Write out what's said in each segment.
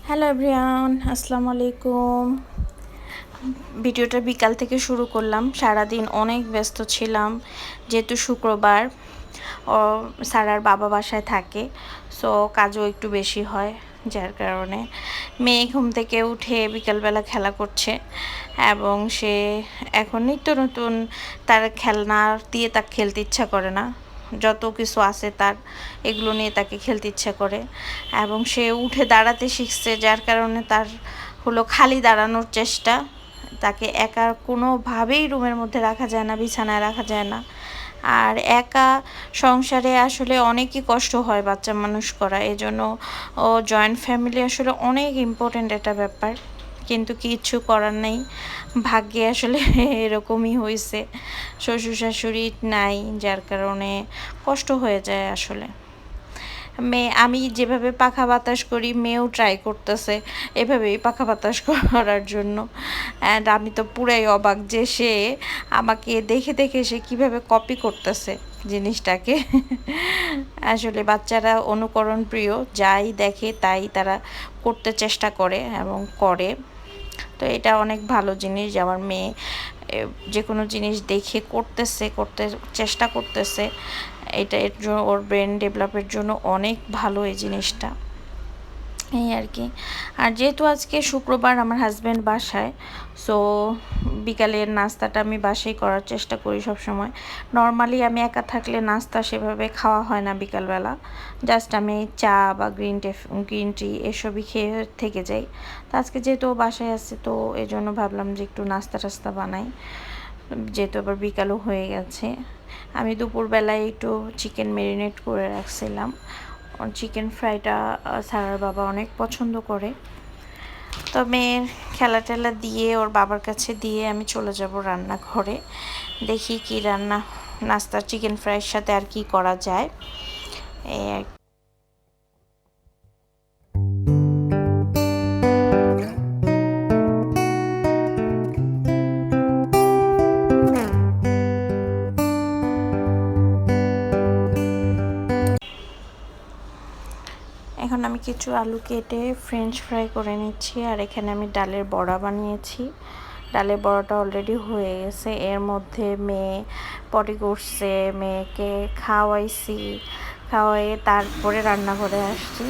Hello everyone, আসসালামু আলাইকুম। ভিডিওটা বিকাল থেকে শুরু করলাম। সারাদিন অনেক ব্যস্ত ছিলাম, যেহেতু শুক্রবার ও সারার বাবা বাসায় থাকে, সো কাজও একটু বেশি হয়, যার কারণে মেয়ে ঘুম থেকে উঠে বিকালবেলা খেলা করছে এবং সে এখন নিত্য নতুন তার খেলনা দিয়ে তাকে খেলতে ইচ্ছা করে না। যত কিছু আছে তার, এগুলো নিয়ে তাকে খেলতে ইচ্ছা করে এবং সে উঠে দাঁড়াতে শিখছে, যার কারণে তার হলো খালি দাঁড়ানোর চেষ্টা। তাকে একা কোনোভাবেই রুমের মধ্যে রাখা যায় না, বিছানায় রাখা যায় না। আর একা সংসারে আসলে অনেকই কষ্ট হয় বাচ্চা মানুষ করা, এজন্য ও জয়েন্ট ফ্যামিলি আসলে অনেক ইম্পর্ট্যান্ট একটা ব্যাপার, কিন্তু কিছু করার নেই, ভাগ্যে আসলে এরকমই হয়েছে। শ্বশুর শাশুড়ি নাই, যার কারণে কষ্ট হয়ে যায় আসলে। আমি যেভাবে পাখা বাতাস করি, মেয়েও ট্রাই করতেছে এভাবেই পাখা বাতাস করার জন্য। অ্যান্ড আমি তো পুরাই অবাক যে সে আমাকে দেখে দেখে সে কীভাবে কপি করতেছে জিনিসটাকে। আসলে বাচ্চারা অনুকরণ প্রিয়, যাই দেখে তাই তারা করতে চেষ্টা করে এবং করে। তো এটা অনেক ভালো জিনিস যে আমার মেয়ে যে কোনো জিনিস দেখে করতে চেষ্টা করতেছে। এটা এর জন্য ওর ব্রেন ডেভেলপের জন্য অনেক ভালো এই জিনিসটা, এই আর কি। আর যেহেতু আজকে শুক্রবার, আমার হাজব্যান্ড বাসায়, সো বিকালের নাস্তাটা আমি বাসায় করার চেষ্টা করি সব সময়। নর্মালি আমি একা থাকলে নাস্তা সেভাবে খাওয়া হয় না বিকালবেলা, জাস্ট আমি চা বা গ্রিন টি এসবই খেয়ে থেকে যাই। তো আজকে যেহেতু বাসায় আছে, তো এই জন্য ভাবলাম যে একটু নাস্তা টাস্তা বানাই, যেহেতু আবার বিকালও হয়ে গেছে। আমি দুপুরবেলায় একটু চিকেন ম্যারিনেট করে রাখছিলাম। চিকেন ফ্রাইটা সারার বাবা অনেক পছন্দ করে। তো মেয়ের খেলা টেলা দিয়ে ওর বাবার কাছে দিয়ে আমি চলে যাব রান্নাঘরে, দেখি কি রান্না, নাস্তা চিকেন ফ্রাইয়ের সাথে আর কি করা যায়। এই এখন আমি কিছু আলু কেটে ফ্রেঞ্চ ফ্রাই করে নিচ্ছি, আর এখানে আমি ডালের বড়া বানিয়েছি। ডালের বড়াটা অলরেডি হয়ে গেছে, এর মধ্যে মেয়ে পটি করছে, মেয়েকে খাওয়াইয়ে তারপরে রান্নাঘরে আসছি।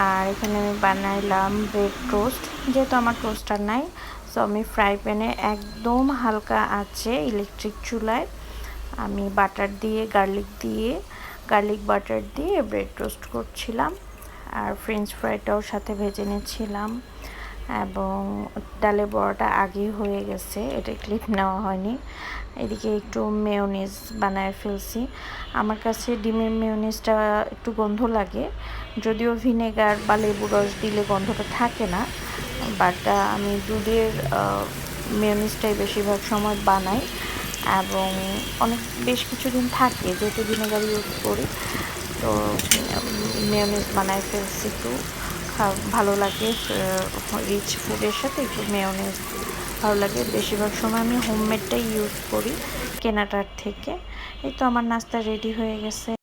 আর এখানে আমি বানাইলাম ব্রেড টোস্ট, যেহেতু আমার টোস্টার নাই, সো আমি ফ্রাই প্যানে একদম হালকা আছে ইলেকট্রিক চুলায় আমি গার্লিক বাটার দিয়ে ব্রেড টোস্ট করছিলাম, আর ফ্রেঞ্চ ফ্রাইটাও সাথে ভেজে নিচ্ছিলাম। এবং ডালের বড়াটা আগেই হয়ে গেছে, এটা ক্লিপ নেওয়া হয়নি। এদিকে একটু মেয়োনিজ বানায় ফেলছি। আমার কাছে ডিমের মেয়োনিজটা একটু গন্ধ লাগে, যদিও ভিনেগার বা লেবু রস দিলে গন্ধটা থাকে না, বাট আমি দুধের মেয়োনিজটাই বেশিরভাগ সময় বানাই এবং বেশ কিছুদিন থাকে, যেহেতু ভিনেগার ইউজ করি। তো মেয়োনিজ বানায় ফেলছি, একটু ভালো লাগে, রিচ ফুডের সাথে একটু মেয়োনিজ ভালো লাগে। বেশিরভাগ সময় আমি হোমমেডটাই ইউজ করি কেনাটার থেকে। এই তো আমার নাস্তা রেডি হয়ে গেছে।